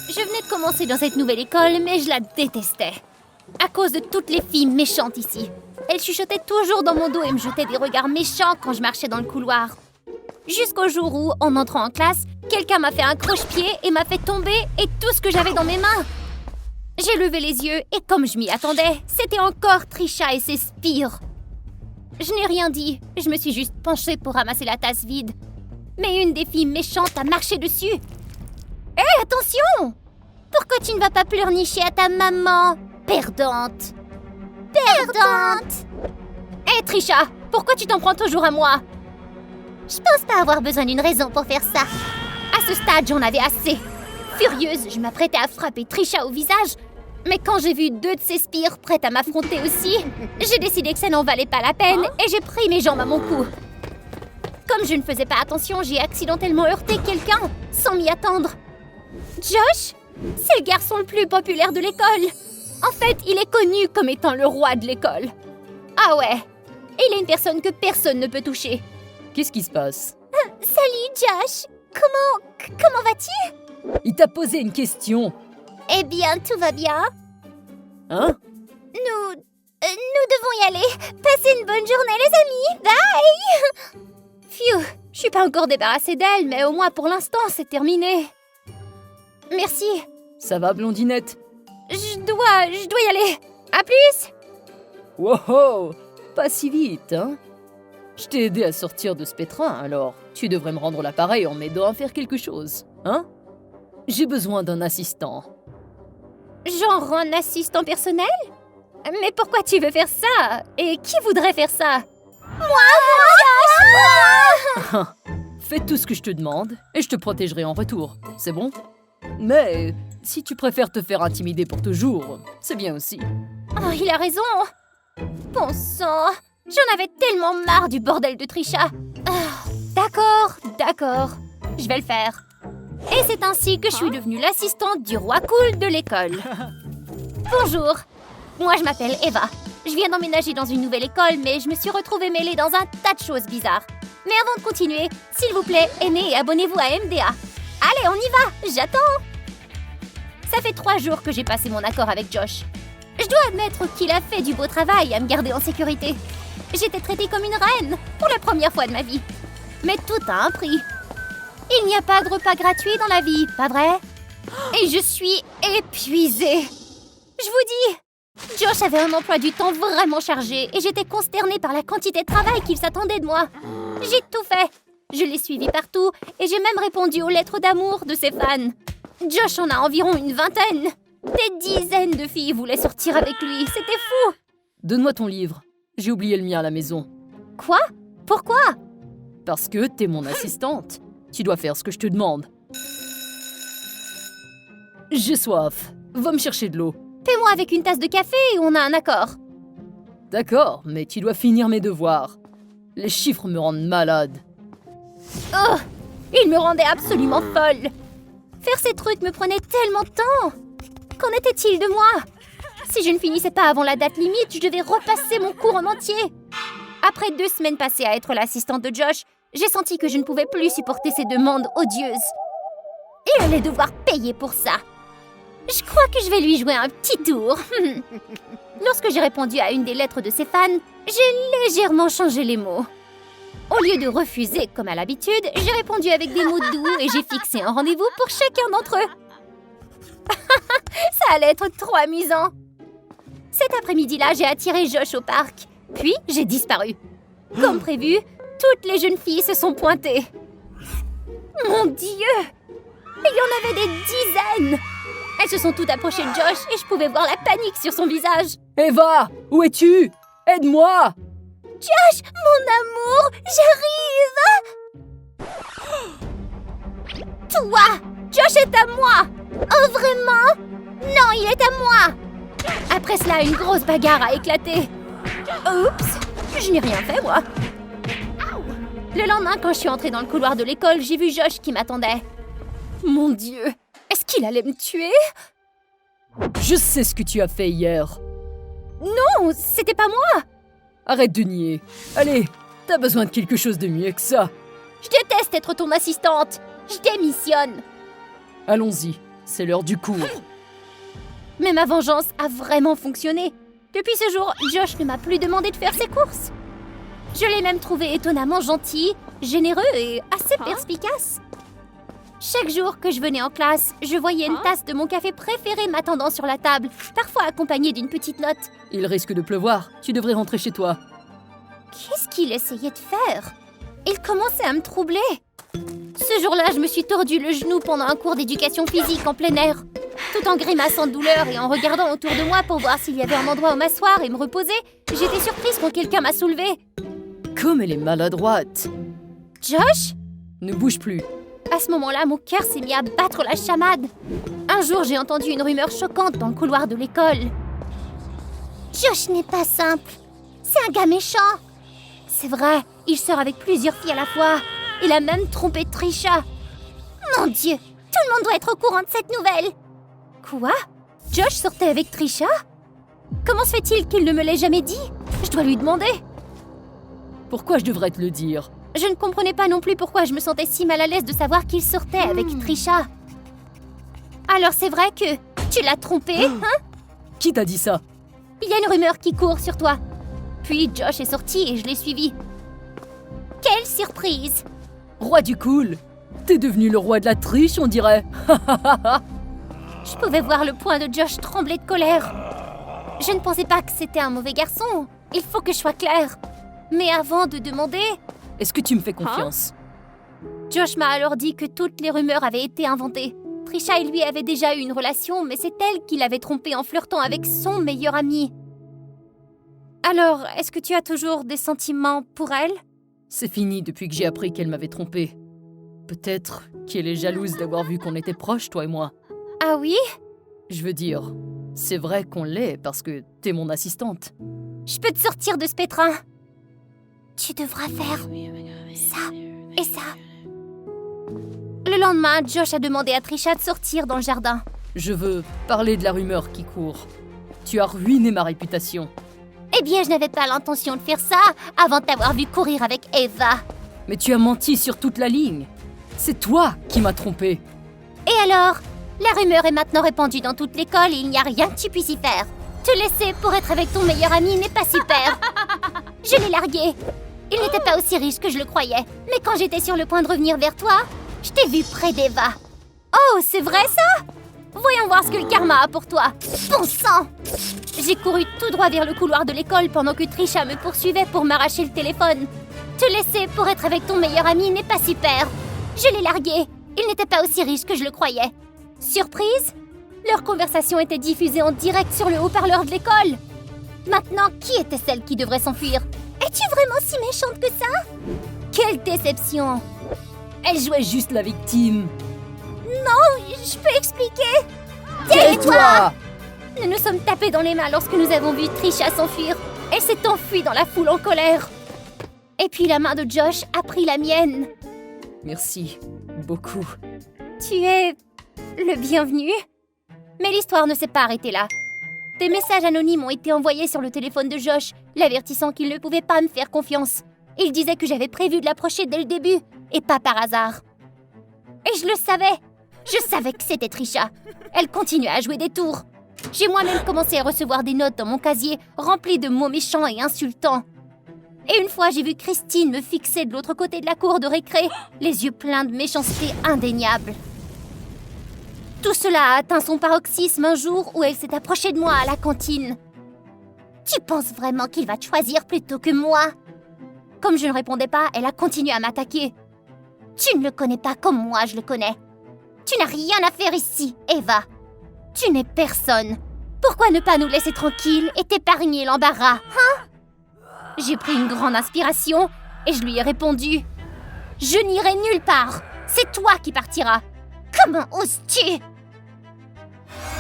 Je venais de commencer dans cette nouvelle école, mais je la détestais. À cause de toutes les filles méchantes ici. Elles chuchotaient toujours dans mon dos et me jetaient des regards méchants quand je marchais dans le couloir. Jusqu'au jour où, en entrant en classe, quelqu'un m'a fait un croche-pied et m'a fait tomber et tout ce que j'avais dans mes mains. J'ai levé les yeux et comme je m'y attendais, c'était encore Trisha et ses spires. Je n'ai rien dit, je me suis juste penchée pour ramasser la tasse vide. Mais une des filles méchantes a marché dessus. Hé, attention! Pourquoi tu ne vas pas pleurnicher à ta maman? Perdante! Perdante! Hé, Trisha, pourquoi tu t'en prends toujours à moi? Je pense pas avoir besoin d'une raison pour faire ça. À ce stade, j'en avais assez. Furieuse, je m'apprêtais à frapper Trisha au visage. Mais quand j'ai vu deux de ses spires prêtes à m'affronter aussi, j'ai décidé que ça n'en valait pas la peine et j'ai pris mes jambes à mon cou. Comme je ne faisais pas attention, j'ai accidentellement heurté quelqu'un, sans m'y attendre. Josh, c'est le garçon le plus populaire de l'école. En fait, il est connu comme étant le roi de l'école. Ah ouais, et il est une personne que personne ne peut toucher. Qu'est-ce qui se passe? Salut Josh, comment vas-tu? Il t'a posé une question. Eh bien, tout va bien. Hein? Nous devons y aller. Passez une bonne journée les amis. Bye. Phew, je suis pas encore débarrassée d'elle, mais au moins pour l'instant, c'est terminé. Merci. Ça va, blondinette? Je dois y aller. À plus. Wow, pas si vite, hein? Je t'ai aidé à sortir de ce pétrin, alors tu devrais me rendre l'appareil en m'aidant à faire quelque chose, hein? J'ai besoin d'un assistant. Genre un assistant personnel? Mais pourquoi tu veux faire ça? Et qui voudrait faire ça? Moi! Fais tout ce que je te demande et je te protégerai en retour, c'est bon? Mais si tu préfères te faire intimider pour toujours, c'est bien aussi. Oh, il a raison. Bon sang, j'en avais tellement marre du bordel de Trisha. D'accord, je vais le faire. Et c'est ainsi que je suis devenue l'assistante du roi cool de l'école. Bonjour, moi je m'appelle Eva. Je viens d'emménager dans une nouvelle école, mais je me suis retrouvée mêlée dans un tas de choses bizarres. Mais avant de continuer, s'il vous plaît, aimez et abonnez-vous à MDA. Allez, on y va, j'attends. Ça fait 3 jours que j'ai passé mon accord avec Josh. Je dois admettre qu'il a fait du beau travail à me garder en sécurité. J'étais traitée comme une reine pour la première fois de ma vie. Mais tout a un prix. Il n'y a pas de repas gratuit dans la vie, pas vrai? Et je suis épuisée. Je vous dis, Josh avait un emploi du temps vraiment chargé et j'étais consternée par la quantité de travail qu'il s'attendait de moi. J'ai tout fait. Je l'ai suivi partout et j'ai même répondu aux lettres d'amour de ses fans. Josh en a environ une vingtaine. Des dizaines de filles voulaient sortir avec lui. C'était fou. Donne-moi ton livre. J'ai oublié le mien à la maison. Quoi? Pourquoi? Parce que t'es mon assistante. Tu dois faire ce que je te demande. J'ai soif. Va me chercher de l'eau. Paie-moi avec une tasse de café et on a un accord. D'accord, mais tu dois finir mes devoirs. Les chiffres me rendent malade. Oh! Il me rendait absolument folle. Faire ces trucs me prenait tellement de temps. Qu'en était-il de moi? Si je ne finissais pas avant la date limite, je devais repasser mon cours en entier. Après 2 semaines passées à être l'assistante de Josh, j'ai senti que je ne pouvais plus supporter ces demandes odieuses. Il allait devoir payer pour ça. Je crois que je vais lui jouer un petit tour. Lorsque j'ai répondu à une des lettres de ses fans, j'ai légèrement changé les mots. Au lieu de refuser comme à l'habitude, j'ai répondu avec des mots doux et j'ai fixé un rendez-vous pour chacun d'entre eux. Ça allait être trop amusant. Cet après-midi-là, j'ai attiré Josh au parc. Puis, j'ai disparu. Comme prévu, toutes les jeunes filles se sont pointées. Mon Dieu! Il y en avait des dizaines! Elles se sont toutes approchées de Josh et je pouvais voir la panique sur son visage. Eva, où es-tu? Aide-moi! Josh, mon amour, j'arrive! Toi! Josh est à moi! Oh, vraiment? Non, il est à moi! Après cela, une grosse bagarre a éclaté. Oups! Je n'ai rien fait, moi. Le lendemain, quand je suis entrée dans le couloir de l'école, j'ai vu Josh qui m'attendait. Mon Dieu! Est-ce qu'il allait me tuer? Je sais ce que tu as fait hier. Non, c'était pas moi! Arrête de nier. Allez, t'as besoin de quelque chose de mieux que ça. Je déteste être ton assistante. Je démissionne. Allons-y. c'est l'heure du cours. Mais ma vengeance a vraiment fonctionné. Depuis ce jour, Josh ne m'a plus demandé de faire ses courses. Je l'ai même trouvé étonnamment gentil, généreux et assez perspicace. Chaque jour que je venais en classe, je voyais une tasse de mon café préféré m'attendant sur la table, parfois accompagnée d'une petite note. Il risque de pleuvoir, tu devrais rentrer chez toi. Qu'est-ce qu'il essayait de faire? Il commençait à me troubler. Ce jour-là, je me suis tordu le genou pendant un cours d'éducation physique en plein air. Tout en grimaçant de douleur et en regardant autour de moi pour voir s'il y avait un endroit où m'asseoir et me reposer, j'étais surprise quand quelqu'un m'a soulevée. Comme elle est maladroite. Josh? Ne bouge plus. À ce moment-là, mon cœur s'est mis à battre la chamade. Un jour, j'ai entendu une rumeur choquante dans le couloir de l'école. Josh n'est pas simple. C'est un gars méchant. C'est vrai, il sort avec plusieurs filles à la fois. Il a même trompé Trisha. Mon Dieu, tout le monde doit être au courant de cette nouvelle. Quoi? Josh sortait avec Trisha? Comment se fait-il qu'il ne me l'ait jamais dit? Je dois lui demander. Pourquoi je devrais te le dire? Je ne comprenais pas non plus pourquoi je me sentais si mal à l'aise de savoir qu'il sortait avec Trisha. Alors c'est vrai que tu l'as trompé, hein? Qui t'a dit ça? Il y a une rumeur qui court sur toi. Puis Josh est sorti et je l'ai suivi. Quelle surprise! Roi du cool! T'es devenu le roi de la triche, on dirait. Je pouvais voir le poing de Josh trembler de colère. Je ne pensais pas que c'était un mauvais garçon. Il faut que je sois claire. Mais avant de demander... Est-ce que tu me fais confiance? Josh m'a alors dit que toutes les rumeurs avaient été inventées. Trisha et lui avaient déjà eu une relation, mais c'est elle qui l'avait trompé en flirtant avec son meilleur ami. Alors, est-ce que tu as toujours des sentiments pour elle? C'est fini depuis que j'ai appris qu'elle m'avait trompé. Peut-être qu'elle est jalouse d'avoir vu qu'on était proches, toi et moi. Ah oui? Je veux dire, c'est vrai qu'on l'est parce que t'es mon assistante. Je peux te sortir de ce pétrin. Tu devras faire ça et ça. Le lendemain, Josh a demandé à Trisha de sortir dans le jardin. Je veux parler de la rumeur qui court. Tu as ruiné ma réputation. Eh bien, je n'avais pas l'intention de faire ça avant de t'avoir vu courir avec Eva. Mais tu as menti sur toute la ligne. C'est toi qui m'as trompé. Et alors? La rumeur est maintenant répandue dans toute l'école et il n'y a rien que tu puisses y faire. Te laisser pour être avec ton meilleur ami n'est pas super. Je l'ai largué. Il n'était pas aussi riche que je le croyais. Mais quand j'étais sur le point de revenir vers toi, je t'ai vu près d'Eva. Oh, c'est vrai ça? Voyons voir ce que le karma a pour toi. Bon sang! J'ai couru tout droit vers le couloir de l'école pendant que Trisha me poursuivait pour m'arracher le téléphone. Te laisser pour être avec ton meilleur ami n'est pas super. Je l'ai largué. Il n'était pas aussi riche que je le croyais. Surprise? Leur conversation était diffusée en direct sur le haut-parleur de l'école. Maintenant, qui était celle qui devrait s'enfuir? Es-tu vraiment si méchante que ça? Quelle déception! Elle jouait juste la victime. Non, je peux expliquer. Tais-toi! Nous nous sommes tapés dans les mains lorsque nous avons vu Trisha s'enfuir. Elle s'est enfuie dans la foule en colère. Et puis la main de Josh a pris la mienne. Merci, beaucoup. Tu es le bienvenu. Mais l'histoire ne s'est pas arrêtée là. Des messages anonymes ont été envoyés sur le téléphone de Josh, l'avertissant qu'il ne pouvait pas me faire confiance. Il disait que j'avais prévu de l'approcher dès le début, et pas par hasard. Et je le savais. Je savais que c'était Trisha. Elle continuait à jouer des tours. J'ai moi-même commencé à recevoir des notes dans mon casier remplies de mots méchants et insultants. Et une fois, j'ai vu Christine me fixer de l'autre côté de la cour de récré, les yeux pleins de méchanceté indéniable. Tout cela a atteint son paroxysme un jour où elle s'est approchée de moi à la cantine. « Tu penses vraiment qu'il va te choisir plutôt que moi ?» Comme je ne répondais pas, elle a continué à m'attaquer. « Tu ne le connais pas comme moi je le connais. Tu n'as rien à faire ici, Eva. Tu n'es personne. Pourquoi ne pas nous laisser tranquilles et t'épargner l'embarras, hein ?» J'ai pris une grande inspiration et je lui ai répondu « Je n'irai nulle part. C'est toi qui partiras. Comment oses-tu »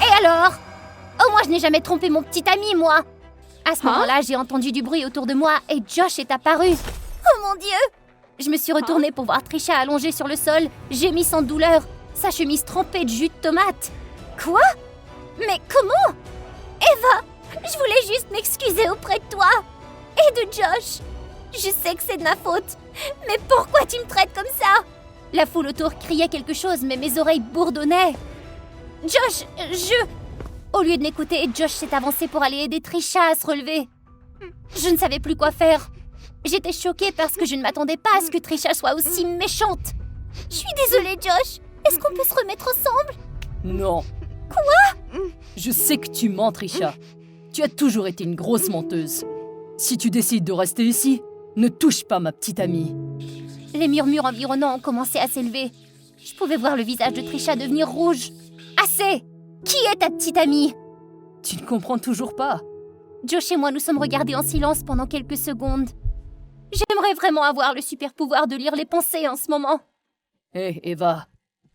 Et alors? Au moins je n'ai jamais trompé mon petit ami, moi. À ce moment-là, j'ai entendu du bruit autour de moi et Josh est apparu. Oh mon Dieu! Je me suis retournée pour voir Trisha allongée sur le sol, gémissant de douleur, sa chemise trempée de jus de tomate. Quoi? Mais comment? Eva, je voulais juste m'excuser auprès de toi. Et de Josh. Je sais que c'est de ma faute. Mais pourquoi tu me traites comme ça? La foule autour criait quelque chose, mais mes oreilles bourdonnaient. Josh, Au lieu de m'écouter, Josh s'est avancé pour aller aider Trisha à se relever. Je ne savais plus quoi faire. J'étais choquée parce que je ne m'attendais pas à ce que Trisha soit aussi méchante. Je suis désolée, Josh. Est-ce qu'on peut se remettre ensemble? Non. Quoi? Je sais que tu mens, Trisha. Tu as toujours été une grosse menteuse. Si tu décides de rester ici, ne touche pas ma petite amie. Les murmures environnants ont commencé à s'élever. Je pouvais voir le visage de Trisha devenir rouge. Assez! Qui est ta petite amie? Tu ne comprends toujours pas. Josh et moi nous sommes regardés en silence pendant quelques secondes. J'aimerais vraiment avoir le super pouvoir de lire les pensées en ce moment. Hé, Eva,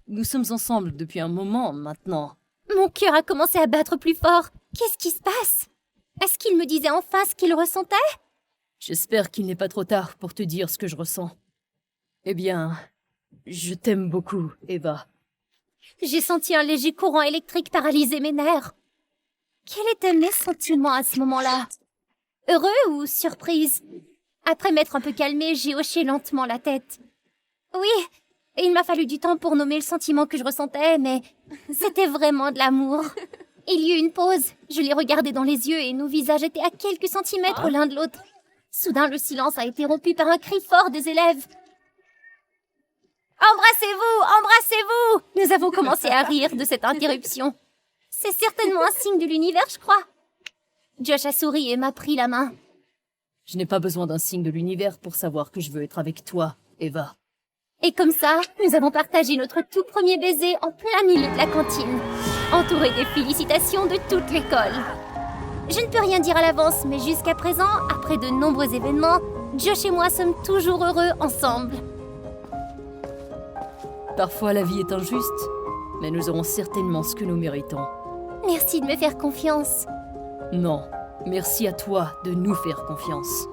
nous sommes ensemble depuis un moment maintenant. Mon cœur a commencé à battre plus fort. Qu'est-ce qui se passe? Est-ce qu'il me disait enfin ce qu'il ressentait? J'espère qu'il n'est pas trop tard pour te dire ce que je ressens. Eh bien, je t'aime beaucoup, Eva. J'ai senti un léger courant électrique paralyser mes nerfs. Quels étaient mes sentiments à ce moment-là? Heureux ou surprise? Après m'être un peu calmée, j'ai hoché lentement la tête. Oui, il m'a fallu du temps pour nommer le sentiment que je ressentais, mais c'était vraiment de l'amour. Il y eut une pause. Je l'ai regardé dans les yeux et nos visages étaient à quelques centimètres l'un de l'autre. Soudain, le silence a été rompu par un cri fort des élèves. Embrassez-vous! Embrassez-vous! Nous avons commencé à rire de cette interruption. C'est certainement un signe de l'univers, je crois. Josh a souri et m'a pris la main. Je n'ai pas besoin d'un signe de l'univers pour savoir que je veux être avec toi, Eva. Et comme ça, nous avons partagé notre tout premier baiser en plein milieu de la cantine, entouré des félicitations de toute l'école. Je ne peux rien dire à l'avance, mais jusqu'à présent, après de nombreux événements, Josh et moi sommes toujours heureux ensemble. Parfois la vie est injuste, mais nous aurons certainement ce que nous méritons. Merci de me faire confiance. Non, merci à toi de nous faire confiance.